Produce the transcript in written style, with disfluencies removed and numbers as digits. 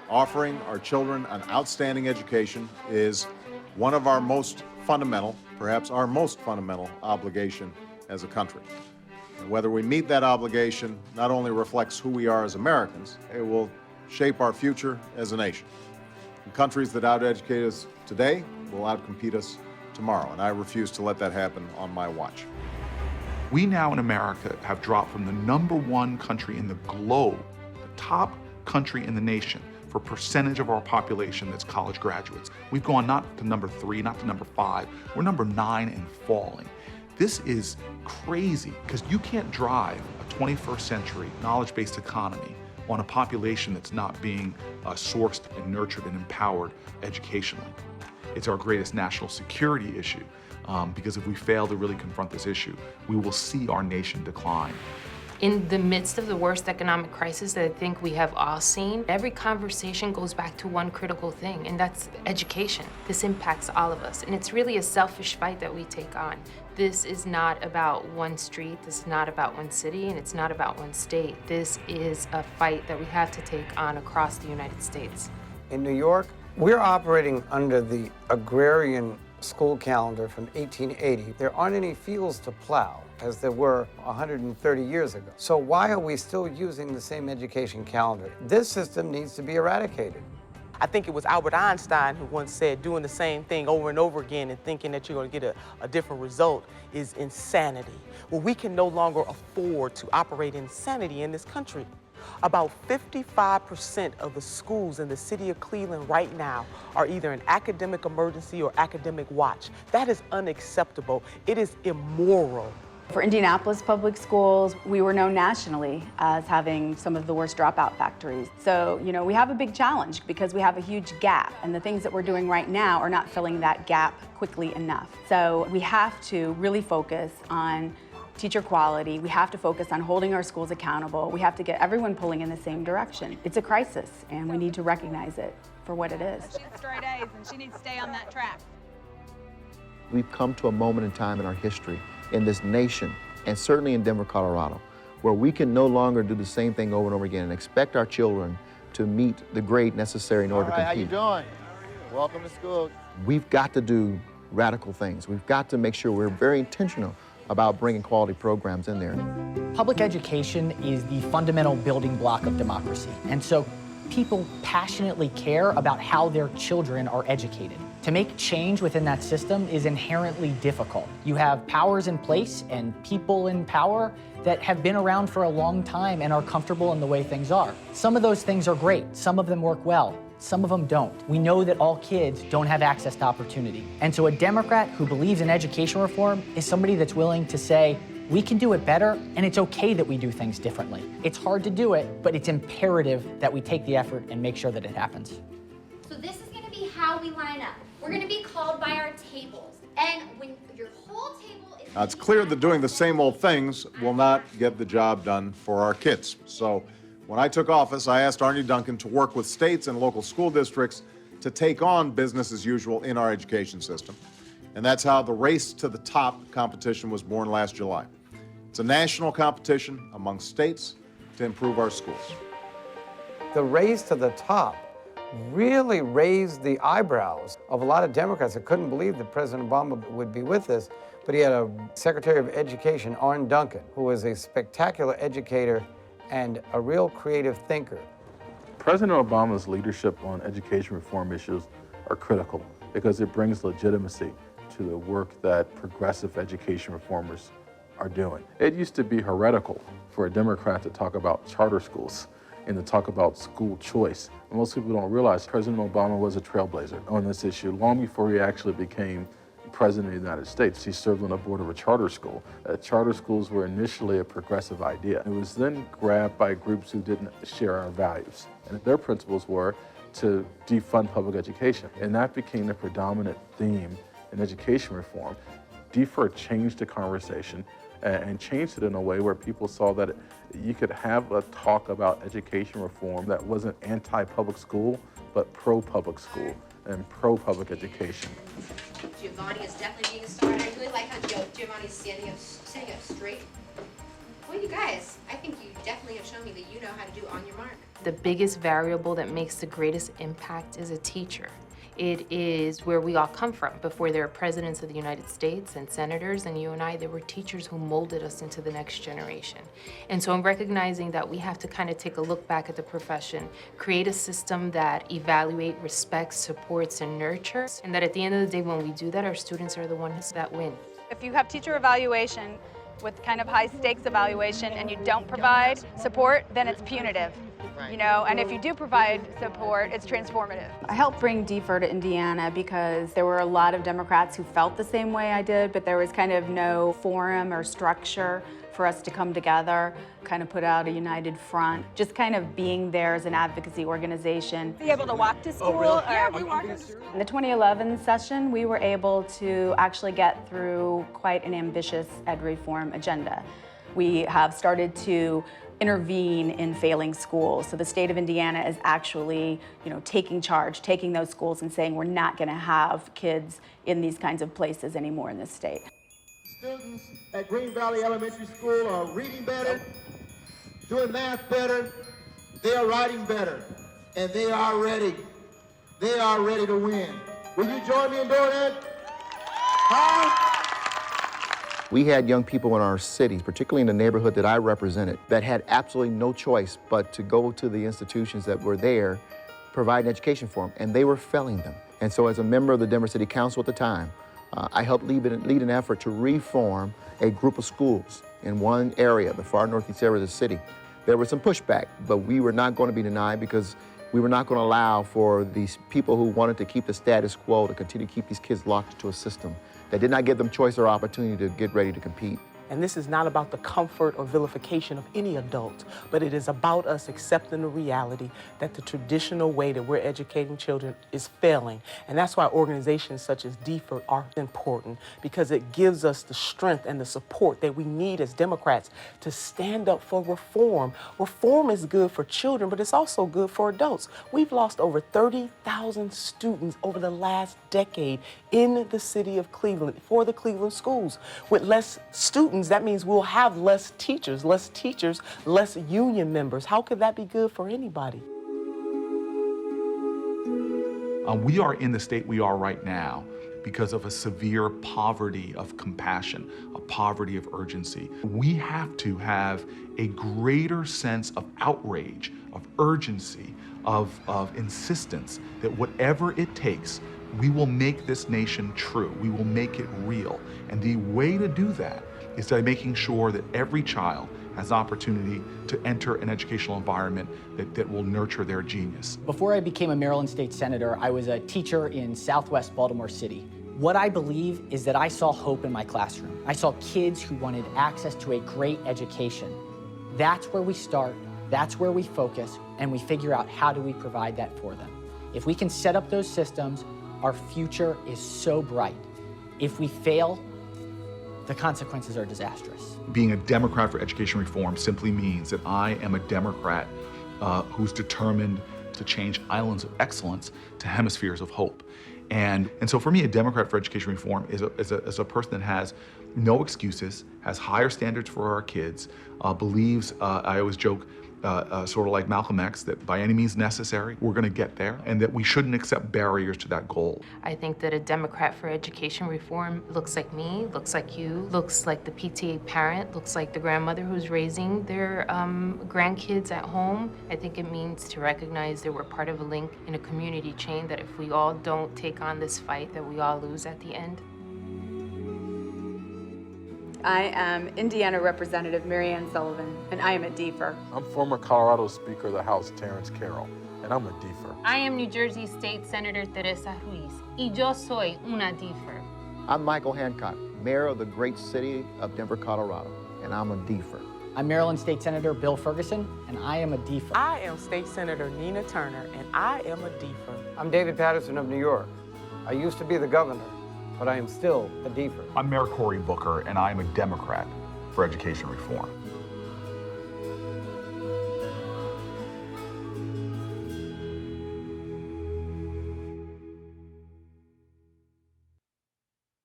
Offering our children an outstanding education is one of our most fundamental, perhaps our most fundamental obligation as a country. And whether we meet that obligation not only reflects who we are as Americans, it will shape our future as a nation. And countries that out-educate us today will outcompete us tomorrow, and I refuse to let that happen on my watch. We now in America have dropped from the #1 country in the globe, the top country in the nation, for percentage of our population that's college graduates. We've gone not to number 3, not to number 5, we're number 9 and falling. This is crazy because you can't drive a 21st century knowledge-based economy on a population that's not being sourced and nurtured and empowered educationally. It's our greatest national security issue because if we fail to really confront this issue, we will see our nation decline. In the midst of the worst economic crisis that I think we have all seen, every conversation goes back to one critical thing, and that's education. This impacts all of us, and it's really a selfish fight that we take on. This is not about one street, this is not about one city, and it's not about one state. This is a fight that we have to take on across the United States. In New York, we're operating under the agrarian school calendar from 1880. There aren't any fields to plow, as there were 130 years ago. So why are we still using the same education calendar? This system needs to be eradicated. I think it was Albert Einstein who once said doing the same thing over and over again and thinking that you're going to get a different result is insanity. Well, we can no longer afford to operate insanity in this country. About 55% of the schools in the city of Cleveland right now are either an academic emergency or academic watch. That is unacceptable. It is immoral. For Indianapolis public schools, we were known nationally as having some of the worst dropout factories. So, we have a big challenge because we have a huge gap, and the things that we're doing right now are not filling that gap quickly enough. So we have to really focus on teacher quality. We have to focus on holding our schools accountable. We have to get everyone pulling in the same direction. It's a crisis, and we need to recognize it for what it is. She has straight A's, and she needs to stay on that track. We've come to a moment in time in our history, in this nation, and certainly in Denver, Colorado, where we can no longer do the same thing over and over again and expect our children to meet the grade necessary in order to compete. How you doing? Welcome to school. We've got to do radical things. We've got to make sure we're very intentional about bringing quality programs in there. Public education is the fundamental building block of democracy, and so people passionately care about how their children are educated. To make change within that system is inherently difficult. You have powers in place and people in power that have been around for a long time and are comfortable in the way things are. Some of those things are great, some of them work well, some of them don't. We know that all kids don't have access to opportunity. And so a Democrat who believes in education reform is somebody that's willing to say, we can do it better, and it's okay that we do things differently. It's hard to do it, but it's imperative that we take the effort and make sure that it happens. So this is gonna be how we line up. We're gonna be called by our tables. And when your whole table is... Now, it's clear that doing the same old things will not get the job done for our kids. So when I took office, I asked Arne Duncan to work with states and local school districts to take on business as usual in our education system. And that's how the Race to the Top competition was born last July. It's a national competition among states to improve our schools. The race to the top really raised the eyebrows of a lot of Democrats that couldn't believe that President Obama would be with this. But he had a Secretary of Education, Arne Duncan, who was a spectacular educator and a real creative thinker. President Obama's leadership on education reform issues are critical because it brings legitimacy to the work that progressive education reformers are doing. It used to be heretical for a Democrat to talk about charter schools and to talk about school choice. And most people don't realize President Obama was a trailblazer on this issue long before he actually became President of the United States. He served on the board of a charter school. Charter schools were initially a progressive idea. It was then grabbed by groups who didn't share our values. And their principles were to defund public education. And that became the predominant theme in education reform. DFER changed the conversation and changed it in a way where people saw that you could have a talk about education reform that wasn't anti-public school, but pro-public school and pro-public education. Giovanni is definitely being a star, and I really like how Giovanni's standing up straight. Well, you guys, I think you definitely have shown me that you know how to do on your mark. The biggest variable that makes the greatest impact is a teacher. It is where we all come from. Before there were presidents of the United States and senators and you and I, there were teachers who molded us into the next generation. And so I'm recognizing that we have to kind of take a look back at the profession, create a system that evaluates, respects, supports, and nurtures, and that at the end of the day, when we do that, our students are the ones that win. If you have teacher evaluation with kind of high stakes evaluation and you don't provide support, then it's punitive. You know, and if you do provide support, it's transformative. I helped bring DFER to Indiana because there were a lot of Democrats who felt the same way I did, but there was kind of no forum or structure for us to come together, kind of put out a united front, just kind of being there as an advocacy organization. Be able to walk to school? really? Yeah, we walk to school. In the 2011 session, we were able to actually get through quite an ambitious ed reform agenda. We have started to intervene in failing schools. So the state of Indiana is actually, taking charge, taking those schools and saying we're not going to have kids in these kinds of places anymore in this state. Students at Green Valley Elementary School are reading better, doing math better, they are writing better, and they are ready. They are ready to win. Will you join me in doing that? Huh? We had young people in our cities, particularly in the neighborhood that I represented, that had absolutely no choice but to go to the institutions that were there, provide an education for them, and they were failing them. And so as a member of the Denver City Council at the time, I helped lead an effort to reform a group of schools in one area, the far northeast area of the city. There was some pushback, but we were not going to be denied because we were not going to allow for these people who wanted to keep the status quo to continue to keep these kids locked into a system that did not give them choice or opportunity to get ready to compete. And this is not about the comfort or vilification of any adult, but it is about us accepting the reality that the traditional way that we're educating children is failing. And that's why organizations such as DFER are important, because it gives us the strength and the support that we need as Democrats to stand up for reform. Reform is good for children, but it's also good for adults. We've lost over 30,000 students over the last decade in the city of Cleveland for the Cleveland schools. With less students, that means we'll have less teachers, less union members. How could that be good for anybody? We are in the state we are right now because of a severe poverty of compassion, a poverty of urgency. We have to have a greater sense of outrage, of urgency, of insistence that whatever it takes, we will make this nation true. We will make it real. And the way to do that is by making sure that every child has opportunity to enter an educational environment that will nurture their genius. Before I became a Maryland State Senator, I was a teacher in Southwest Baltimore City. What I believe is that I saw hope in my classroom. I saw kids who wanted access to a great education. That's where we start, that's where we focus, and we figure out how do we provide that for them. If we can set up those systems, our future is so bright. If we fail, the consequences are disastrous. Being a Democrat for education reform simply means that I am a Democrat who's determined to change islands of excellence to hemispheres of hope. And so for me, a Democrat for education reform is a person that has no excuses, has higher standards for our kids, believes, I always joke, sort of like Malcolm X, that by any means necessary, we're going to get there, and that we shouldn't accept barriers to that goal. I think that a Democrat for education reform looks like me, looks like you, looks like the PTA parent, looks like the grandmother who's raising their grandkids at home. I think it means to recognize that we're part of a link in a community chain, that if we all don't take on this fight, that we all lose at the end. I am Indiana Representative Marianne Sullivan, and I am a DFER. I'm former Colorado Speaker of the House, Terrence Carroll, and I'm a DFER. I am New Jersey State Senator Teresa Ruiz, y yo soy una DFER. I'm Michael Hancock, Mayor of the great city of Denver, Colorado, and I'm a DFER. I'm Maryland State Senator Bill Ferguson, and I am a DFER. I am State Senator Nina Turner, and I am a DFER. I'm David Patterson of New York. I used to be the governor, but I am still a DFER. I'm Mayor Cory Booker, and I am a Democrat for education reform.